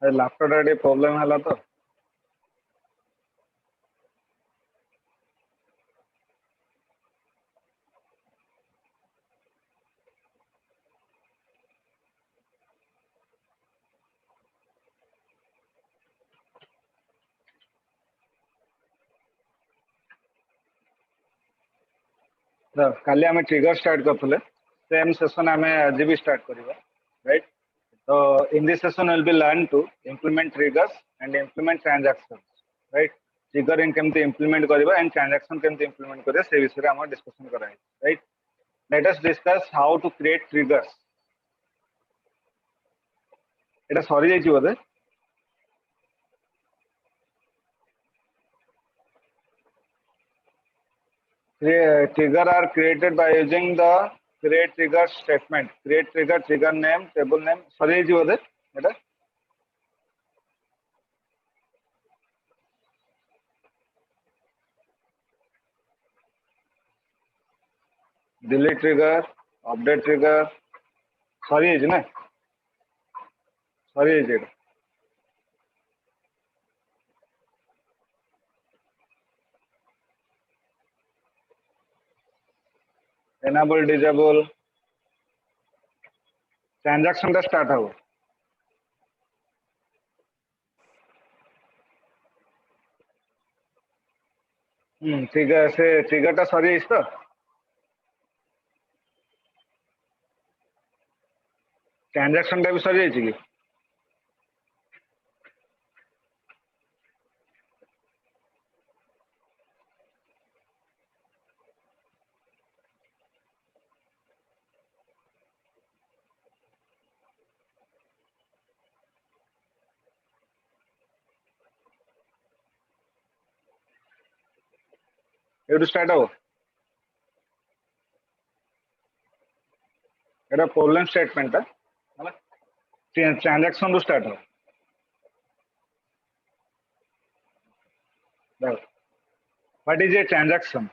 Laptop रे problem हला तो काली आम ट्रिगर स्टार्ट करते सेम सेशन आम आज भी स्टार्ट करवा राइट तो in this session will be learn to implement triggers and implement transaction right triggering केमती इम्प्लीमेंट करबा एंड ट्रांजैक्शन केमती इम्प्लीमेंट करबा से विषय हम डिस्कशन कराई right let us discuss how to create triggers एटा सरी जाई बोधे trigger are created by using the create trigger statement create trigger name table name sorry ji bode eta delete trigger update trigger sorry ji na sorry ji enable disable transaction ta start ho trigger से trigger टा sorry इस तो transaction टा भी sorry जाई छी एटू start हो एटा problem statement है ट्रांजैक्शन टू स्टार्ट हो what is a transaction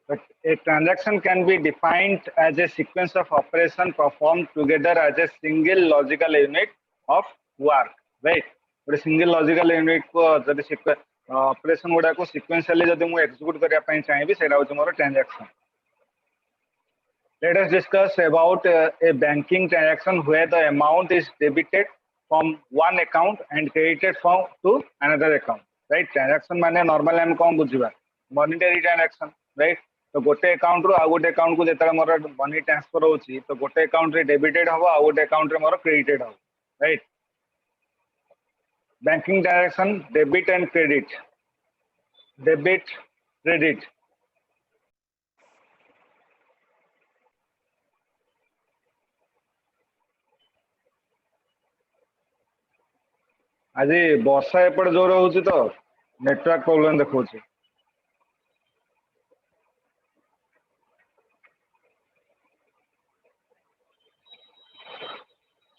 But a transaction can be defined as a sequence of operations performed together as a single logical unit of work, right? But a single logical unit को जब operation गुड़ा को sequentially जब मैं execute करिया pine चाहिए भी सेरा होता मोरा transaction. Let us discuss about a banking transaction where the amount is debited from one account and credited from to another account, right? Transaction माने normal हम कौन बुझिबा monetary transaction, right? तो गोटे अकाउंट रु आ गोटे अकाउंट को जेतरा मोर मनी ट्रांसफर होची तो गोटे अकाउंट रे डेबिटेड हबो आ गोटे अकाउंट रे मोर क्रेडिटेड हबो right banking transaction debit and credit debit credit आज वर्षा एपट जोर होची तो नेटवर्क प्रॉब्लम देखौची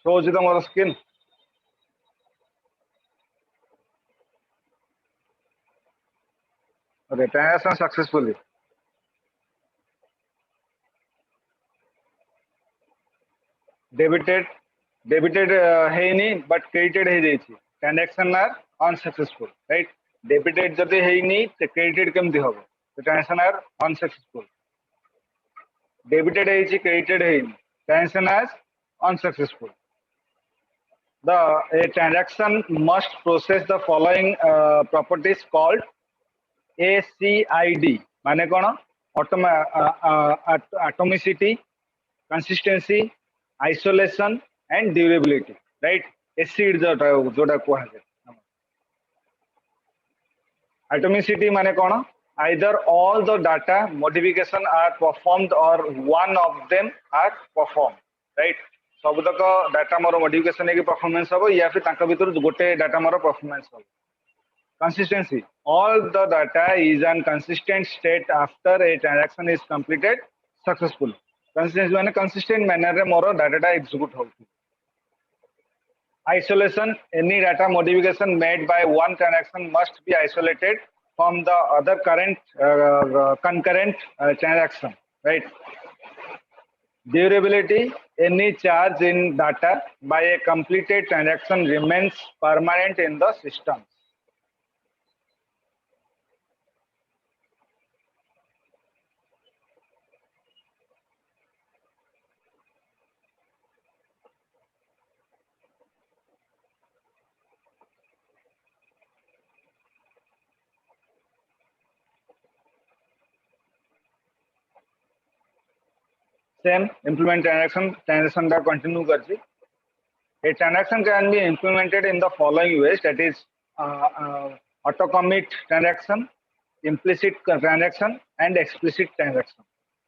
शोची तो मोर screen okay transaction successfully debited हेनी बट क्रेडिटेड हे जाईची transaction are unsuccessful right debited जदि हेनी तो क्रेडिटेड केमती हबो तो ट्रांजैक्शन आर अनसक्सेसफुल डेबिटेड हेची क्रेडिटेड हेनी transaction are unsuccessful a transaction must process the following properties called ACID माने कौन atomicity consistency isolation and durability right acid जोटा कहा जाए atomicity माने कौन either all the data modification are performed or one of them are performed right सबतक data मोर modification है कि परफॉर्मेंस हो या फिर ताका भीतर गोटे डाटा मोर परफॉर्मेंस हो consistency all the data is in consistent state after a transaction is completed successfully consistency माने consistent manner रे मोर डाटा एग्जीक्यूट होती isolation any data modification made by one transaction must be isolated from the other concurrent transaction right Durability, any charge in data by a completed transaction remains permanent in the system. Same implement transaction का continue करती. A transaction can be implemented in the following ways, that is auto commit transaction, implicit transaction and explicit transaction.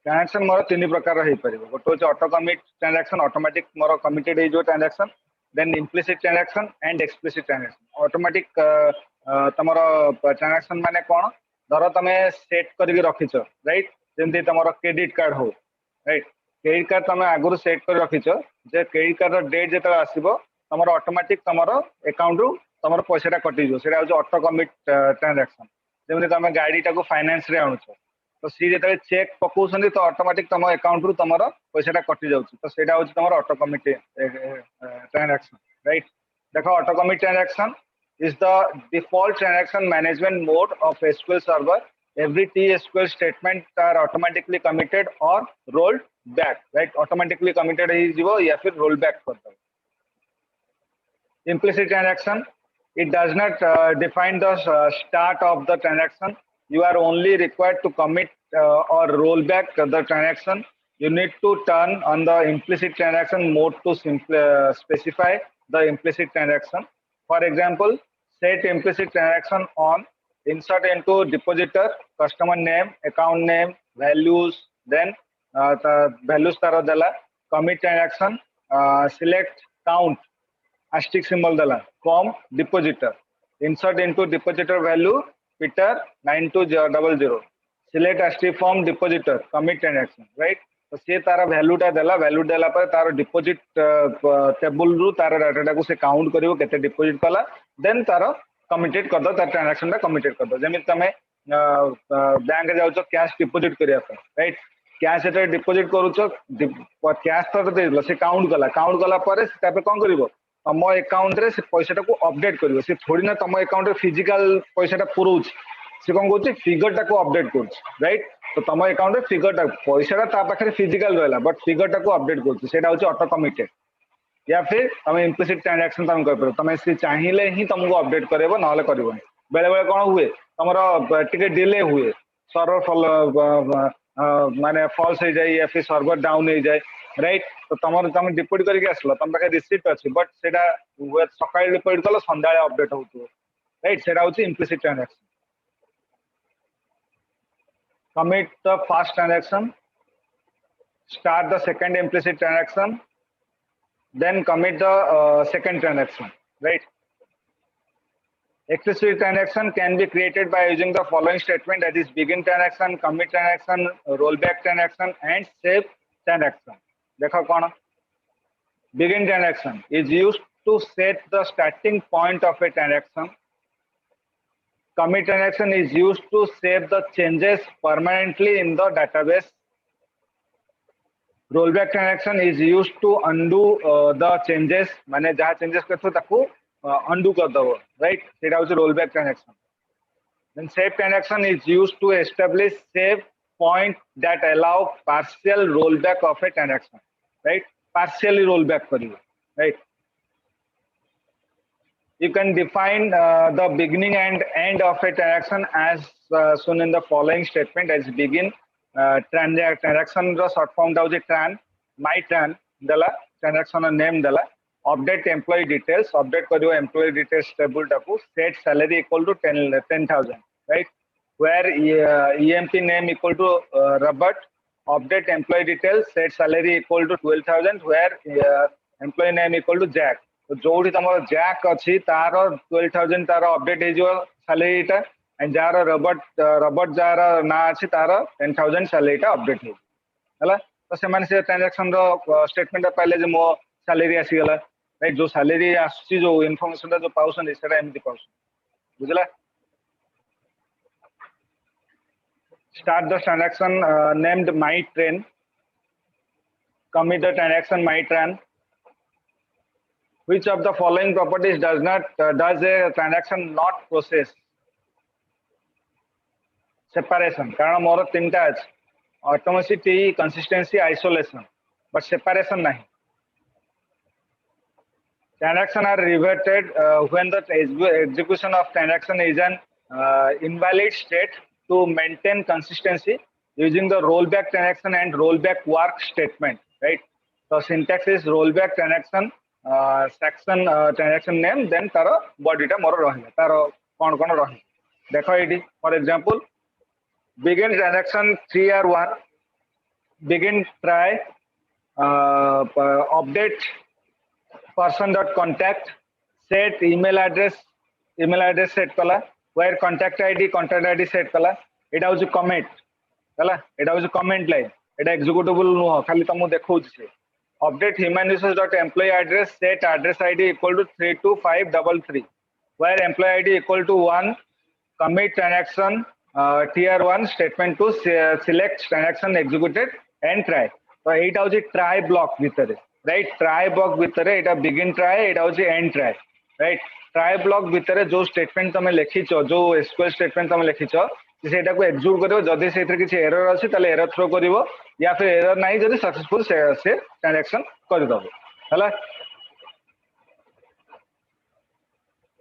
Transaction मोर तीन प्रकार रही परिबो. गोटे होचे auto commit transaction, automatic मोर committed है जो transaction, then implicit transaction and explicit transaction. Automatic तमरो transaction माने कोन? धरो तमे सेट करके रखिछो, right? जेंति तमरो क्रेडिट कार्ड हो, right? क्रेडिट कार्ड तुम आगुरी सेट कर रखिच जे क्रेडिट कार्ड डेट जो आसो तुम ऑटोमेटिक तुम अकाउंट रु तुम पैसा कटिज से ऑटो कमिट ट्रांजैक्शन जमी तुम गाड़ी टाक फाइनेंस रे आणुच तो सी जो चेक पकाउछन तो ऑटोमेटिक तुम अकाउंट रु तुम पैसा कटि जाउछ तो सेटा होछ तुम ऑटो कमिट ट्रांजैक्शन राइट देखो auto commit transaction is the default transaction management mode of SQL Server. Every TSQL statement are automatically committed or rolled back, right? Automatically committed is या फिर roll back कर दो. Implicit transaction, it does not define the start of the transaction. You are only required to commit or roll back the transaction. You need to turn on the implicit transaction mode to specify the implicit transaction. For example, set implicit transaction on, insert into depositor, customer name, account name, values, then the values taro dala, commit transaction, select count, asterisk symbol dala, from depositor, insert into depositor value, Peter 9200, select asterisk from depositor, commit transaction, right? तो सी तार value देला पर तार deposit table रु तार data को से count करिवो केते डिपोजिट कला देन तार कमिटेड कर दो तार ट्रांजैक्शन टा कमिटेड कर दो जेमि तमे बैंक जाउछो कैश डिपोजिट करिया पर राइट कैश एटा डिपोजिट करूछो कैश तो देलो से काउंट कला पर तापे कोन करिवो तम अकाउंट रे से पैसा को अपडेट करिवो से थोड़ी ना तम अकाउंट रे फिजिकल पैसा पुरोछ से कोन कहूची फिगर टा को अपडेट करछ राइट तो तुम अकाउंट फिगर पैसा पाखे फिजिकल रहा बट फिगर टाक अपडेट कर ऑटो कमिटेड या फिर तुम इम्प्लिसिट ट्रांजैक्शन तुम कर तुम सी चाहिए ही तुमको अपडेट कर ना कर बेले बेले कौन हुए तुम टे डिले हुए सर्वर फल माने फॉल्स हो जाए या फिर सर्वर डाउन हो जाए राइट तो तुम डिपोजिट करके आसल तुम पाखे रिसीप्ट अच्छी बट से सका डिपोजिट कल सन्ध्या अपडेट हो राइट से implicit transaction commit the first transaction, start the second implicit transaction, then commit the second transaction, right? Explicit transaction can be created by using the following statement, that is begin transaction, commit transaction, rollback transaction and save transaction. देखो कौन begin transaction is used to set the starting point of a transaction. Commit transaction is used to save the changes permanently in the database. Rollback transaction is used to undo the changes. माने जहाँ changes करते हो ताकू undo कर दो, right? सेटा होचे rollback transaction. Then save transaction is used to establish save point that allow partial rollback of a transaction, right? Partially rollback करियो, right? You can define the beginning and end of a transaction as shown in the following statement, as begin transaction ro short form da hoche tran, my tran dala transaction name dala, update employee details, update kariyo employee details table taku, set salary equal to 10,000, right? Where EMP name equal to Robert, update employee details, set salary equal to 12,000, where employee name equal to Jack. तो जो तुम Jack अच्छी तार 12,000 तार update हो सालेरीटा and jar Robert jar ना अच्छी तार 10,000 सालेरीटा अपडेट हो तो से ट्रांजैक्शन रो स्टेटमेंट पाइले जे मो सालेरी आसीगला राइट जो सालेरी आसी जो इनफॉरमेशन जो पाउसन सेटा एमती पाउसन बुझला start the transaction named my train commit the transaction might run. Which of the following properties does a transaction not process? Separation. कारण मोर तीनटा अछि, atomicity, consistency, isolation, but separation nahi. Transaction are reverted when the execution of transaction is an invalid state. To maintain consistency using the rollback transaction and rollback work statement, right? So syntax is rollback transaction, section transaction name, then taro body टा मोर रही तारो कौन कौन रही देखो ये for example begin transaction 3R1 begin try update person.contact set email address set kala where contact id set kala एटा होची comment हला एटा होची कमेंट लाइन एटा एक्जीक्यूटेबल नो खाली तमु देखौ छी update human resource dot employee address set address id equal to 32533 where employee id equal to 1 commit transaction tier 1 statement to select transaction executed and try तो एटा होची try block भितरे right try block भितरे एटा begin try एटा होची end try right try block भितरे जो statement तमे लिखिचो जो SQL statement तमे लिखिचो सेटा को एक्जीक्यूट करिवो जदी सेथरे किछि एरर अछि ताले एरर थ्रो करिवो या फिर एरर नाही जदी सक्सेसफुल से ट्रांजैक्शन करि दबो हला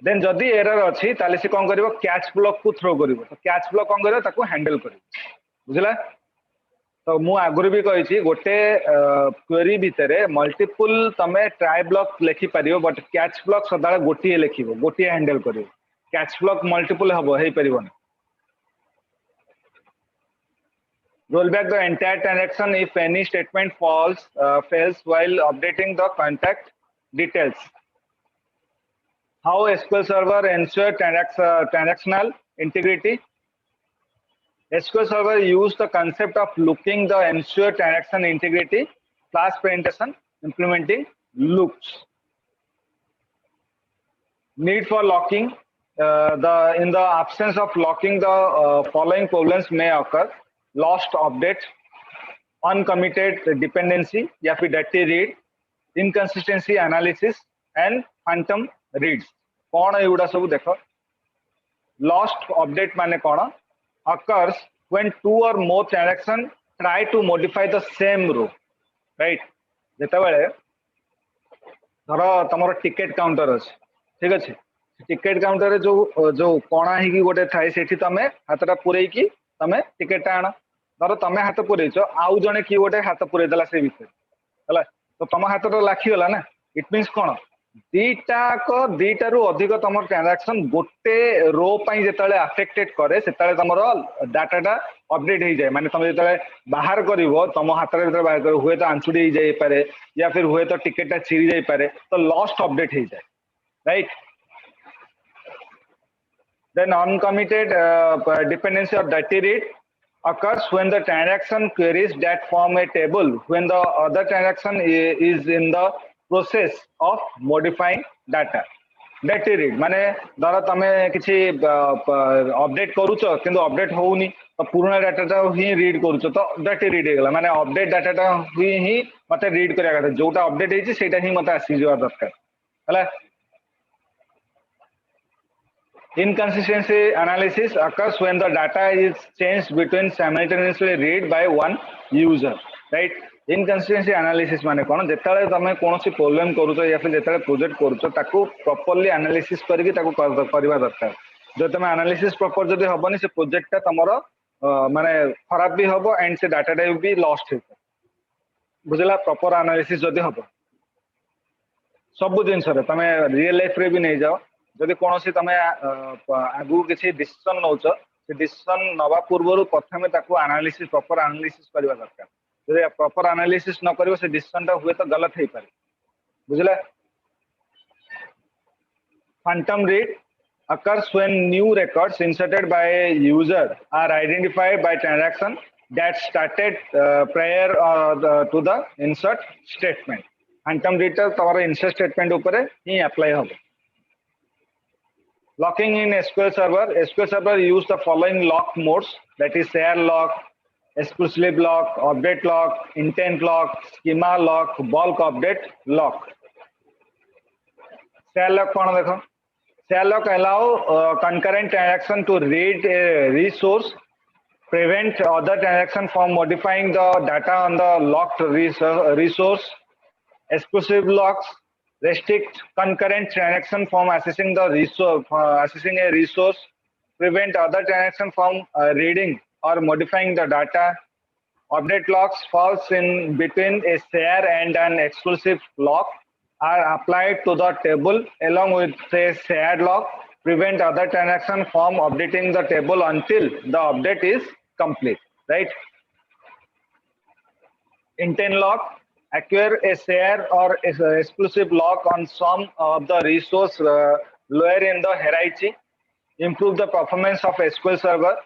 देन जदी एरर अछि ताले से कोन करिवो कैच ब्लॉक को थ्रो करिवो तो कैच ब्लॉक कोन करिवो ताको हैंडल करिवो बुझला तो मु आगुरी भी कहि छी गोटे क्वेरी भितरे मल्टीपल तमे ट्राई ब्लॉक लिखि परिवो बट कैच ब्लॉक सदाळे गोटिए लिखिवो गोटिए हैंडल करिवो कैच ब्लॉक मल्टीपल हबो हेई परिवो roll back the entire transaction if any statement fails while updating the contact details. How SQL Server ensure transactional integrity? SQL Server use the concept of looking the ensure transaction integrity class presentation implementing loops. Need for locking in the absence of locking the following problems may occur. Lost update, uncommitted dependency या फिर dirty read, inconsistency analysis and phantom reads. कौन एगुड़ा सब देखो lost update माने कौन occurs when two or more transaction try to modify the same row, right? जेता बेले धरो तमरो टिकेट काउंटर अछि ठीक अछि टिकेट काउंटर रे जो कोणा ही की गोटे थाई सेठी तमे हातटा पुरई की तमे टिकेट आण धर तमे हाथ पुरेच आउ जने कि गोटे हाथ पुरे देला से भितर हला तो तम हाथ तो लाखी गला ना इट मींस कोन दीटा रु अधिक तम ट्रांजैक्शन गोटे रो पई जेताले अफेक्टेड करे सेताले तमरो डाटाटा अपडेट हो जाए माने तमे जेताले बाहर करिवो तम हाथ रे बाहर कर हुए तो आंचुडी हो जाई पारे या फिर हुए तो टिकेटटा छिरी जाई पारे तो लॉस्ट अपडेट हो जाए right then uncommitted dependency or dirty read occurs when the transaction queries that form a table when the other transaction is in the process of modifying data. Dirty read माने धर तमे किछि update करूछो किंतु update होउनी तो पुराना डाटाटा ही read करूछो तो dirty read हेगला माने update डाटाटा ही मते रीड करिया କଥା जोटा अपडेट हेछि सेटा ही मते आसी जवा दरकार हला Inconsistency analysis occurs when the data is changed between simultaneously read by one user, right? Inconsistency analysis माने कोन जेताले तमे कोनोसी प्रॉब्लम करूछो या फिर जेताले प्रोजेक्ट करूछो ताको प्रॉपर्ली एनालिसिस करके ताको करबा दरकार जो तमे एनालिसिस प्रॉपर जदी हबनी से प्रोजेक्टटा तमरो माने खराब भी हबो एंड से डाटाटा भी लॉस्ट हो बुझला प्रॉपर एनालिसिस जदी हबो सब जिंस रे तमे रियल लाइफ रे भी नै जाओ जदि कोनोसी तमे आगु किछि डिसिजन नौछ से डिसिजन नवा पूर्वरु प्रथमे ताको एनालिसिस प्रॉपर एनालिसिस करबा दरकार जदि प्रॉपर एनालिसिस न करिवो से डिसिजन ता हुए तो गलत हे पारे बुझला phantom read occurs when new records inserted by a user are identified by transaction that started prior to the insert statement phantom read तमरो insert statement ऊपर ही अप्लाई होबो Locking in SQL Server use the following lock modes that is share lock, exclusive lock, update lock, intent lock, schema lock, bulk update lock. Share lock कौन देखो? Share lock allow concurrent transaction to read a resource, prevent other transaction from modifying the data on the locked resource. Exclusive locks restrict concurrent transaction from accessing the resource, accessing a resource, prevent other transaction from reading or modifying the data. Update locks falls in between a share and an exclusive lock are applied to the table along with a shared lock, prevent other transaction from updating the table until the update is complete, right? Intent lock acquire a share or exclusive lock on some of the resource lower in the hierarchy, improve the performance of SQL Server.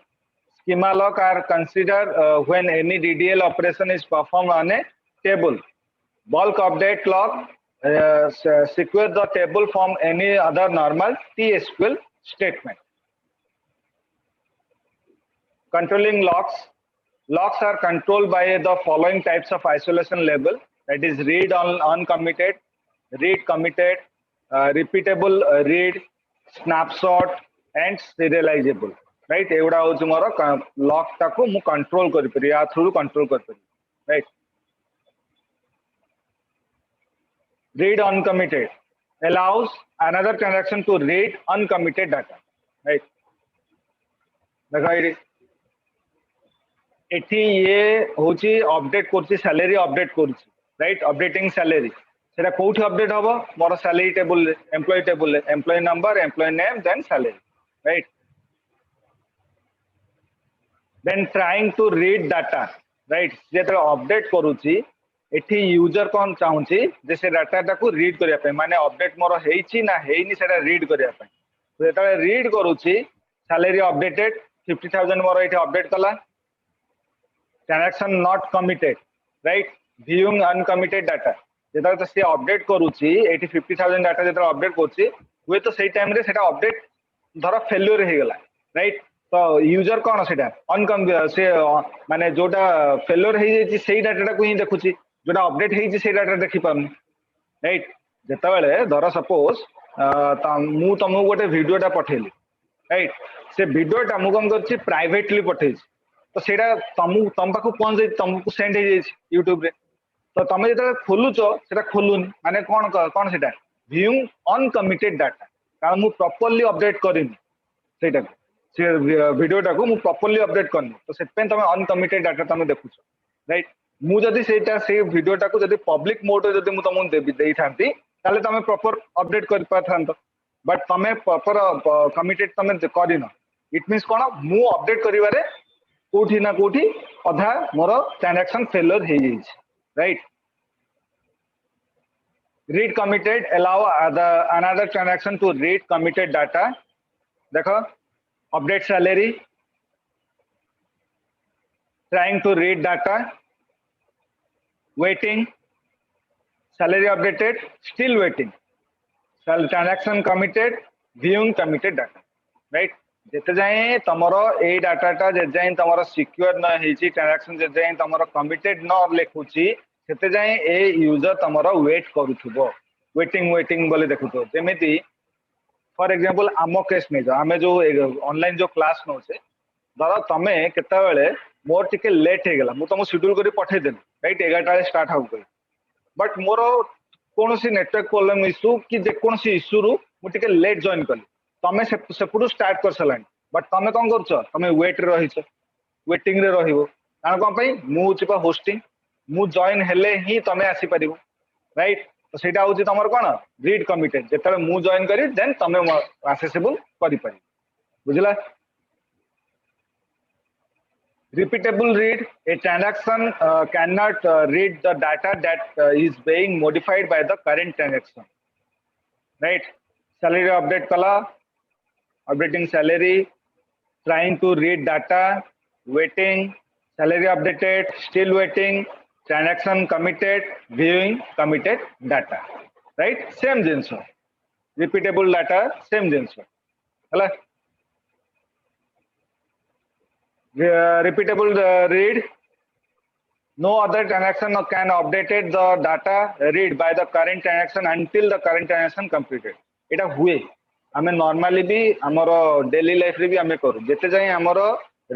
Schema lock are considered when any DDL operation is performed on a table. Bulk update lock secure the table from any other normal TSQL statement. Controlling locks. Locks are controlled by the following types of isolation level, that is read on uncommitted, read committed, repeatable read, snapshot and serializable, right? एवढा होची मोर lock टाको मु control करि परि या through control कर परि, right? Read uncommitted allows another transaction to read uncommitted data, right? देखो एठी ये होची अपडेट करची सैलरी अपडेट करची, राइट? अपडेटिंग सैलरी सेटा कोठी अपडेट हबो मोर सैलरी टेबल रे, एम्प्लॉय टेबल रे, employee number, employee name then salary, right? Then trying to read data, right? जेते अपडेट करूची एठी यूजर कोन चाहूची जे से डाटा को रीड करिया पे, माने अपडेट मोर हेइची ना हेइनी सेटा रीड करिया पे, तो जेते रीड करूची सैलरी अपडेटेड 50000 मोर एठी अपडेट कला, transaction not committed, right? Viewing uncommitted data जेता तो से अपडेट करूची 50000 डाटा जेता अपडेट करची हुए तो सेही टाइम रे सेटा अपडेट धर फेल्योर हे गेला, राइट? तो यूजर कोन सेटा अनकम से माने जोटा फेल्योर हे जेची सेही डाटा को ही देखुची, जोटा अपडेट हेची सेही डाटा देखि पाउनी, राइट? जेता बेले धर सपोज मु तुमको गोटे वीडियोटा पठेली, राइट? से वीडियोटा मु कम करची प्राइवेटली पठेची, तो सेटा तम पाखु पहुंच जाई, तुमको सेंड हे जाई यूट्यूब रे, तो तुम जो खोलुच सेटा खोलुनी माने कौन कौन सेटा व्यूइंग अनकमिटेड डाटा, कारण मु प्रॉपर्ली अपडेट करिनी सेटा से वीडियोटा को मु प्रॉपर्ली अपडेट करनी, तो सेट पे तुम अनकमिटेड डाटा तुम देखुछ, राइट? मु जदी सेटा से वीडियोटा को जदी पब्लिक मोड रे जदी मु तुमको देई थांती ताले तुम प्रॉपर अपडेट कर पाथांत, बट तुम प्रॉपर कमिटेड तुम करिनो, इट मींस कोन मु अपडेट करिवारे कोठी ना कोठी अधा मोर ट्रांजैक्शन फेलियर हे जाई, right? Read committed allow another transaction to read committed data. देखो update salary, trying to read data, waiting, salary updated, still waiting, transaction committed, viewing committed data, right? जेते जाए तमरो ए डाटाटा जे जाए तमरो सिक्योर न हेची ट्रांजैक्शन जे जाए तमरो committed न लेखुची सेते जाए ए यूजर तमरो वेट करूथबो, वेटिंग बोले देखुथो। जेमिति फॉर एग्जांपल आमो केस नै जो आमे जो ऑनलाइन जो क्लास नोचे धर तमे केता बेले मोर टिके लेट हे गेला, मु तमो शेड्यूल करी पठे देली, राइट? 11टा रे स्टार्ट हो गई, बट मोर कोनोसी नेटवर्क प्रॉब्लम इशू कि जे कोनोसी इशू रु मु टिके लेट जॉइन कली, तमे सेपुडू स्टार्ट कर सलानी, बट तमे कोन करछ तमे वेट रे रहिछ, वेटिंग रे रहिबो, कारण कोन पई मु छिपा होस्टिंग मु जॉइन हेले ही तमे आसी परिबो, राइट? तो सेटा होची तमर कोन रीड कमिटेड, जेतले मु जॉइन करी देन तमे एक्सेसिबल करि पारि, बुझला? Repeatable read, a transaction cannot read the data that is being modified by the current transaction, right? Salary update kala, updating salary, trying to read data, waiting, salary updated, still waiting, transaction committed, viewing committed data, right? Same jinso, repeatable data, same jinso, hala? Repeatable read, No other transaction can update the data read by the current transaction until the current transaction completed. এটা हुए आमे normally भी हमरो daily life रे भी आमे करू जेते जाय हमरो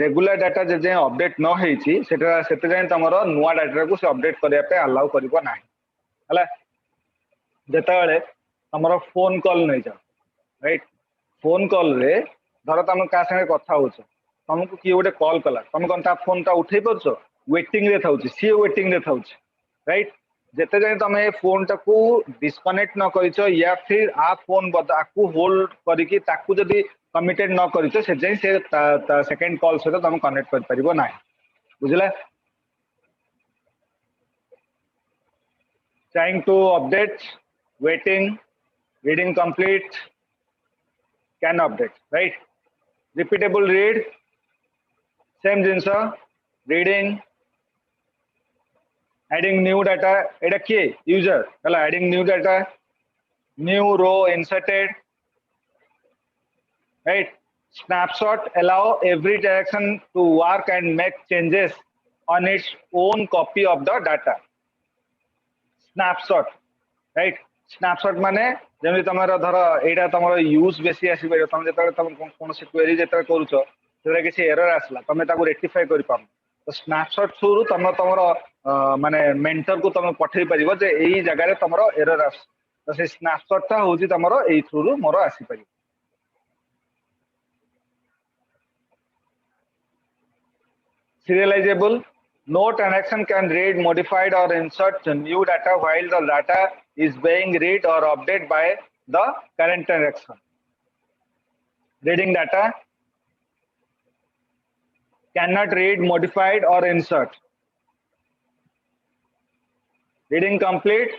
रेगुलर डाटा जे जे अपडेट न हेछि सेते जाय तमरो नुवा डाटा को से अपडेट करिया पे अलाउ करिवो नाही हला जेता बेले हमरो फोन कॉल नै जा राइट फोन कॉल रे धर तुम का संगे कथा होछ तुमको किए गोटे कॉल कला तुम कौन ता फोन टा उठे पारछ वेटिंग रे थाउछ सी वेटिंग रे थाउछ राइट जेते जाय तुम ए फोन टा को डिस्कनेक्ट न करिछ या फिर आ फोन आकु होल्ड करिकि ताकु जदी कमिटेड न करिछ से जाय से सेकंड कॉल से तुम कनेक्ट कर परिबो नाही बुझला trying to update waiting reading complete can update right repeatable read same jinsa reading adding new data eta ke user hela adding new data new row inserted right snapshot allow every direction to work and make changes on its own copy of the data snapshot right snapshot माने जेमि तमरा धर एटा तमरा use बेसी आसी परयो तम जेता तम कोन से query जेता करूछो सेरा किसी एरर आसला तमे ताको रेक्टिफाई करि पाम तो स्नैपशॉट थ्रू तम तमरा माने मेंटर को तम पठै परिबो जे एई जगह रे तमरा एरर आस तो से स्नैपशॉट ता होजी तमरा एई थ्रू मोर आसी परियो serializable no transaction can read modified or insert new data while the data is being read or updated by the current transaction reading data cannot read modified or insert reading complete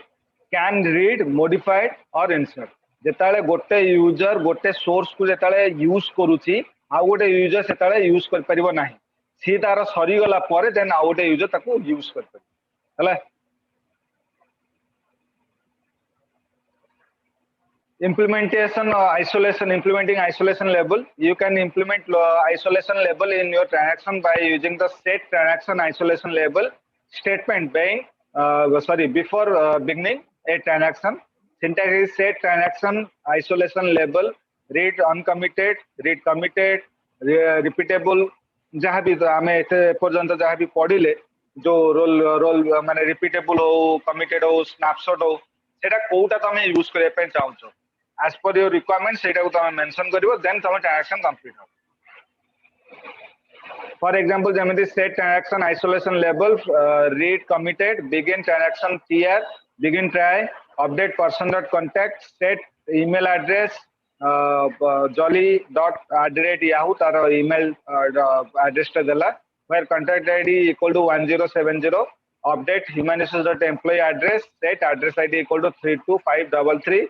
can read modified or insert जेताले गोटे user गोटे source को जेताले use करूची आ गोटे user सेताले use कर परिबो नाही सी तार सरी गला परे देन आ गोटे यूजर ताको यूज कर परिबो हला implementation implementing isolation label you can implement isolation label in your transaction by using the set transaction isolation label statement being before beginning a transaction syntax is set transaction isolation label read uncommitted read committed repeatable जहाँ भी आम एते पर्यंत जहाँ भी पढ़िले जो role role माने repeatable हो कमिटेड हो स्नैपशॉट हो सेटा कोउटा तमे यूज करे पे चाहछो as per your requirement सेटा को तमे मेंशन करिवो देन तमे ट्रांजैक्शन कंप्लीट हो for example जेमिति set transaction isolation label read committed begin transaction tr begin try update person.contact set email address jolly.@yahoo तार email address टा देला where contact id equal to 1070 update human resource.employee address set address id equal to 32533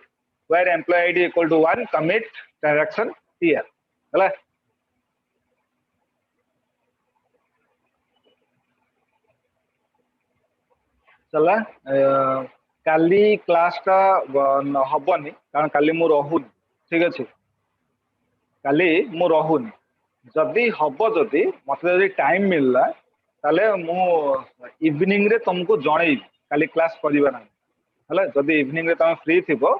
where employee id equal to 1 commit transaction here हला चला काली class टा हबनी कारण काली मु रहू ठीक अछि काली मु रहूनी जदि हब जदि मते जदि टाइम मिलला ताले मु इवनिंग रे तुमको जणेबी काली क्लास करिबा ना हला जदि इवनिंग रे तुम फ्री थिबो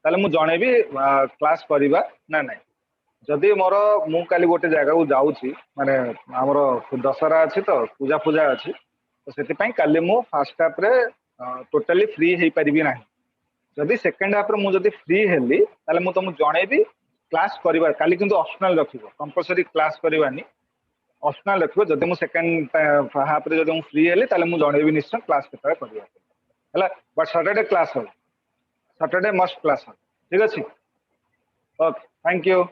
ताले मु जणेबी क्लास करिबा ना नाही जदि मोर मु काली गोटे जगह को जाउची माने हमरो दशहरा अछि तो पूजा पूजा अछि तो सेति पई काली मु फर्स्ट हाफ रे टोटली फ्री हे परिबी नाही जदि सेकंड हाफ रे मु जदि फ्री हेली ताले मु तुम जणेबी क्लास करिबा काली किंतु ऑप्शनल रखिबो कंपलसरी क्लास करिवानी ऑप्शनल रखिबो जदि मु सेकंड हाफ रे जदि मु फ्री हेली ताले मु जणेबी निश्चय क्लास केता करिबा हला बट सैटरडे क्लास हो सैटरडे मस्ट क्लास हो ठीक अछि ओके थैंक यू